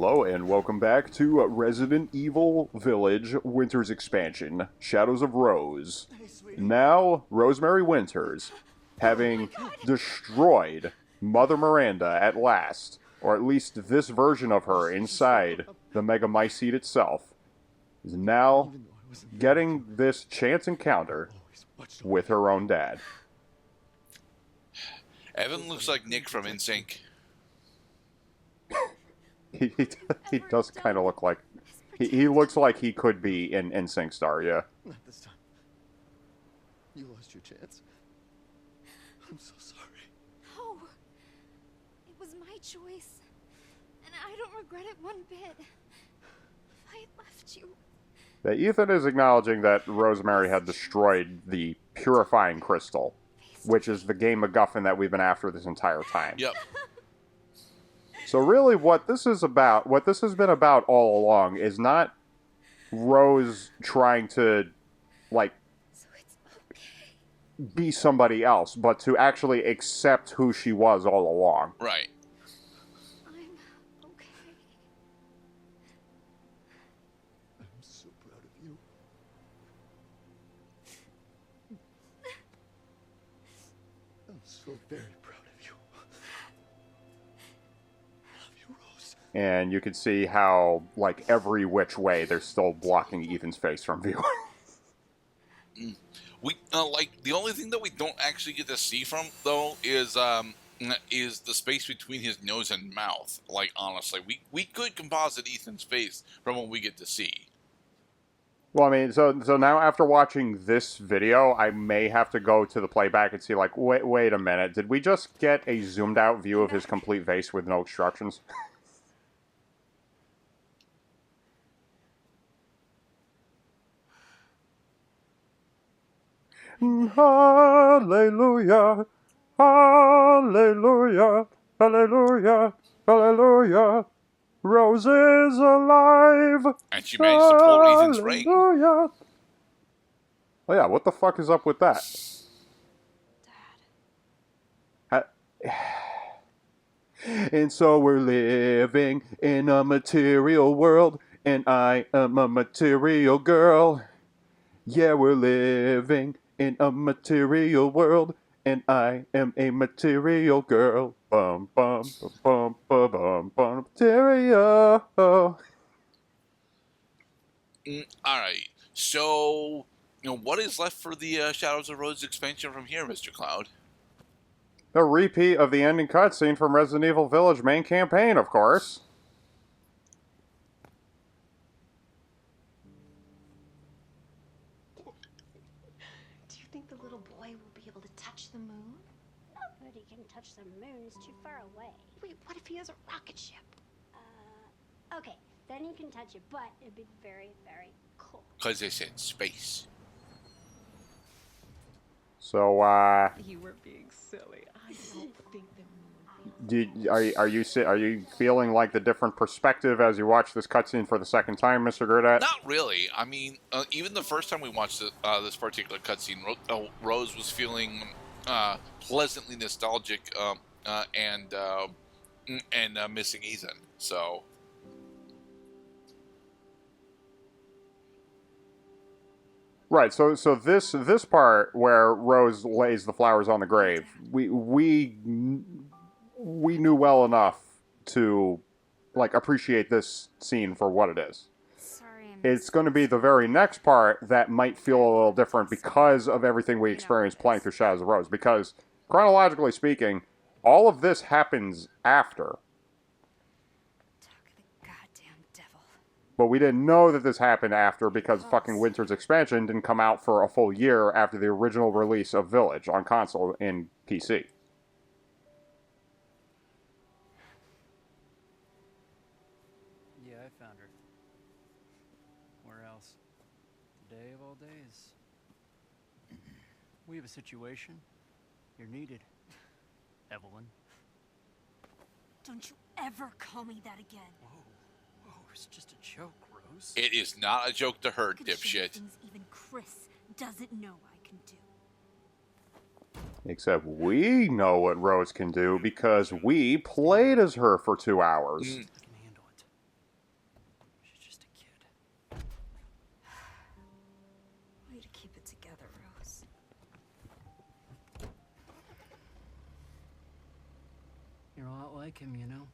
Hello and welcome back to Resident Evil Village Winters Expansion, Shadows of Rose. Now, Rosemary Winters, having destroyed Mother Miranda at last, or at least this version of her inside the Megamycete itself, is now getting this chance encounter with her own dad. Evan looks like Nick from NSYNC. He does kind of look like... He looks like he could be an NSYNC star, yeah. Not this time. You lost your chance. I'm so sorry. No. It was my choice. And I don't regret it one bit. If I had left you... That Ethan is acknowledging that Rosemary had destroyed the purifying crystal, which is the game MacGuffin that we've been after this entire time. Yep. So really what this is about, what this has been about all along, is not Rose trying to, like, be somebody else, but to actually accept who she was all along. Right. I'm okay. I'm so proud of you. I'm so very proud of you. Love you, Rose. And you can see how, like, every which way they're still blocking Ethan's face from view. We like the only thing that we don't actually get to see from though is the space between his nose and mouth. Like honestly, we could composite Ethan's face from what we get to see. Well, I mean, so now after watching this video, I may have to go to the playback and see, like, wait a minute, did we just get a zoomed out view of his complete face with no obstructions? Hallelujah, hallelujah, hallelujah, hallelujah. Rose is alive. And she managed to pull Ethan's ring. Hallelujah. Oh yeah, what the fuck is up with that? Dad. And so we're living in a material world, and I am a material girl. Yeah, we're living in a material world, and I am a material girl. Bum bum bum bum bum bum material. All right. So, what is left for the Shadows of Rose expansion from here, Mr. Cloud? A repeat of the ending cutscene from Resident Evil Village main campaign, of course. Do you think the little boy will be able to touch the moon? Nobody can touch the moon. It's too far away. Wait, what if he has a rocket ship? Okay, then you can touch it, but it'd be very, very cool. Because it's in space. So, You were being silly. I don't think the moon. are you feeling like the different perspective as you watch this cutscene for the second time, Mr. Gurdat? Not really. I mean, even the first time we watched this particular cutscene, Rose was feeling pleasantly nostalgic and missing Ethan. So. Right, so this part where Rose lays the flowers on the grave, we knew well enough to, like, appreciate this scene for what it is. Sorry, It's going to be the very next part that might feel a little different because of everything we experienced playing through Shadows of Rose. Because, chronologically speaking, all of this happens after. But we didn't know that this happened after because fucking Winter's expansion didn't come out for a full year after the original release of Village on console and PC. Yeah, I found her. Where else? The day of all days. We have a situation. You're needed, Evelyn. Don't you ever call me that again. Whoa, it's just a joke, Rose. It is not a joke to her, Could show you dipshit. things even Chris doesn't know I can do. Except we know what Rose can do because we played as her for 2 hours. I can handle it. Rose. You're a lot like him, you know?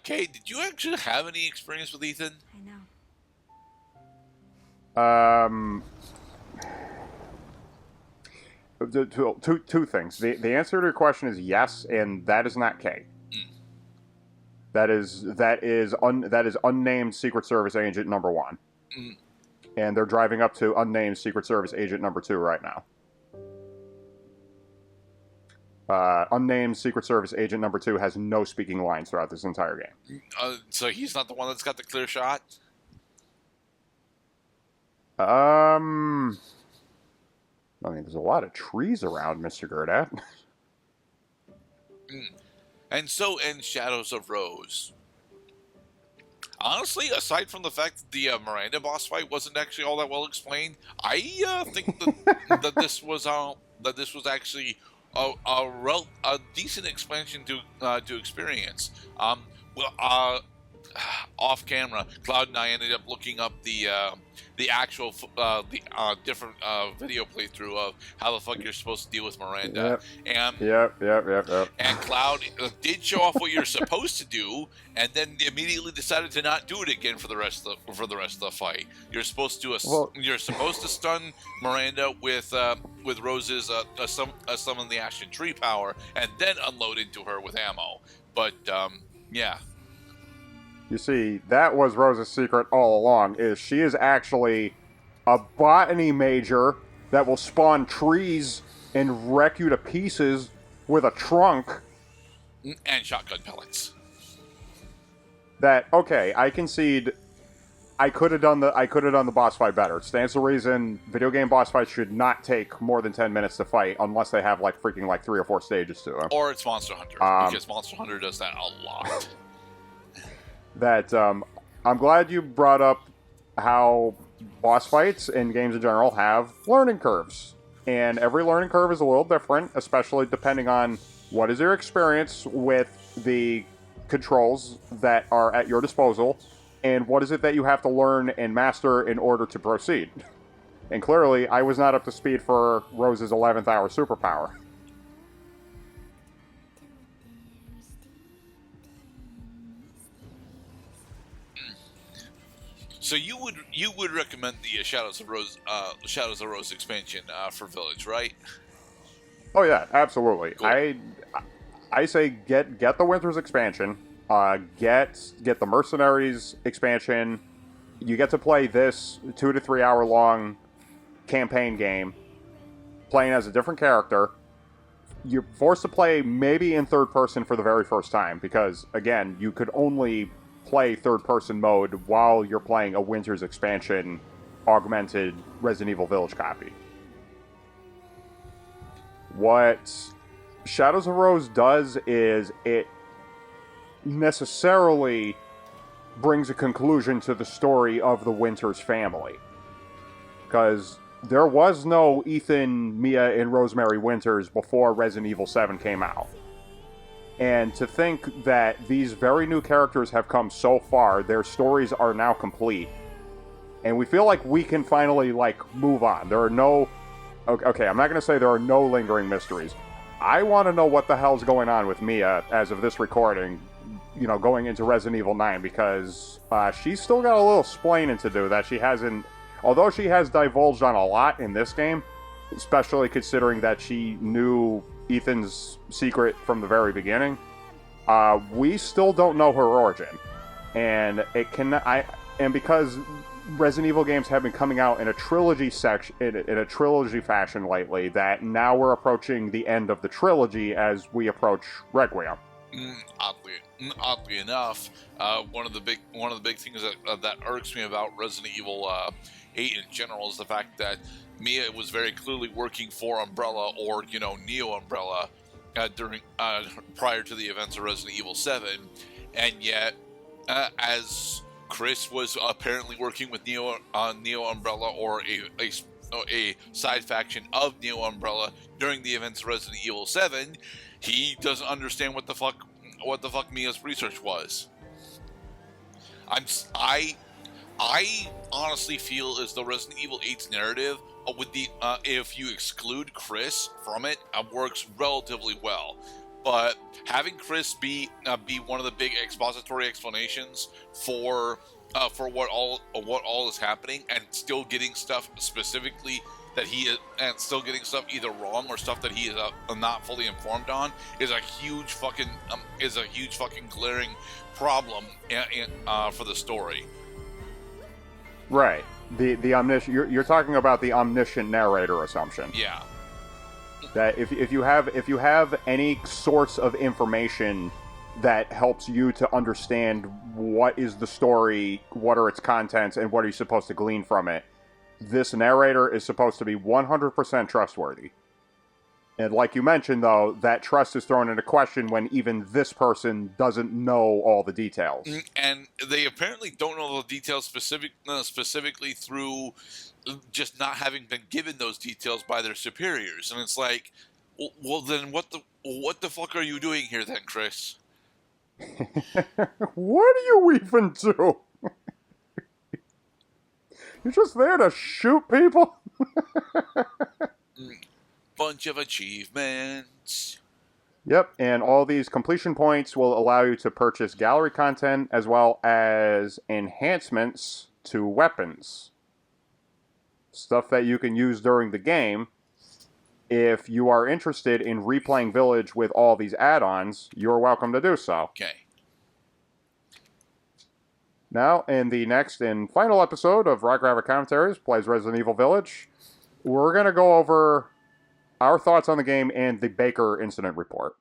Kay, did you actually have any experience with Ethan? I know. Two things. The answer to your question is yes, and that is not K. That is unnamed Secret Service agent number 1, and they're driving up to unnamed Secret Service agent number 2 right now. Unnamed Secret Service agent number 2 has no speaking lines throughout this entire game. So he's not the one that's got the clear shot? I mean, there's a lot of trees around, Mr. Gerdat. And so ends Shadows of Rose. Honestly, aside from the fact that the Miranda boss fight wasn't actually all that well explained, I think that this was actually a decent expansion to experience. Off camera, Cloud and I ended up looking up the actual different video playthrough of how the fuck you're supposed to deal with Miranda. Yep. And Cloud did show off what you're supposed to do, and then immediately decided to not do it again for the rest of the fight. You're supposed to stun Miranda with Rose's summon the Ashen Tree power, and then unload into her with ammo. But yeah. You see, that was Rose's secret all along, is she is actually a botany major that will spawn trees and wreck you to pieces with a trunk. And shotgun pellets. Okay, I concede I could have done the boss fight better. Stands to reason video game boss fights should not take more than 10 minutes to fight unless they have like 3 or 4 stages to them. Or it's Monster Hunter, because Monster Hunter does that a lot. I'm glad you brought up how boss fights in games in general have learning curves. And every learning curve is a little different, especially depending on what is your experience with the controls that are at your disposal, and what is it that you have to learn and master in order to proceed. And clearly, I was not up to speed for Rose's 11th hour superpower. So you would recommend the Shadows of Rose expansion for Village, right? Oh yeah, absolutely. Cool. I say get the Winters expansion, get the Mercenaries expansion. You get to play this 2 to 3 hour long campaign game, playing as a different character. You're forced to play maybe in third person for the very first time because again, you could only play third-person mode while you're playing a Winters expansion augmented Resident Evil Village copy. What Shadows of Rose does is it necessarily brings a conclusion to the story of the Winters family. Because there was no Ethan, Mia, and Rosemary Winters before Resident Evil 7 came out. And to think that these very new characters have come so far, their stories are now complete. And we feel like we can finally, move on. There are no... Okay, I'm not going to say there are no lingering mysteries. I want to know what the hell's going on with Mia as of this recording, going into Resident Evil 9, because she's still got a little splaining to do that she hasn't... Although she has divulged on a lot in this game, especially considering that she knew Ethan's secret from the very beginning, we still don't know her origin, and because Resident Evil games have been coming out in a trilogy fashion lately, that now we're approaching the end of the trilogy as we approach Requiem. Oddly enough, one of the big things that irks me about Resident Evil 8 in general is the fact that Mia was very clearly working for Umbrella or Neo Umbrella prior to the events of Resident Evil 7, and yet as Chris was apparently working with Neo Umbrella or a side faction of Neo Umbrella during the events of Resident Evil 7, he doesn't understand what the fuck Mia's research was. I honestly feel as though Resident Evil 8's narrative, with the if you exclude Chris from it, works relatively well. But having Chris be one of the big expository explanations for what all is happening, and still getting stuff specifically that he is, and still getting stuff either wrong or stuff that he is not fully informed on, is a huge fucking glaring problem for the story. Right. The omniscient. You're talking about the omniscient narrator assumption. Yeah. That if you have any source of information that helps you to understand what is the story, what are its contents, and what are you supposed to glean from it, this narrator is supposed to be 100% trustworthy. And like you mentioned, though, that trust is thrown into question when even this person doesn't know all the details. And they apparently don't know the details specifically through just not having been given those details by their superiors. And it's like, well, then what the fuck are you doing here then, Chris? What are you even do? You're just there to shoot people? Bunch of achievements. Yep, and all these completion points will allow you to purchase gallery content as well as enhancements to weapons. Stuff that you can use during the game. If you are interested in replaying Village with all these add-ons, you're welcome to do so. Okay. Now, in the next and final episode of Rock Rabbit Commentaries Plays Resident Evil Village, we're going to go over our thoughts on the game and the Baker incident report.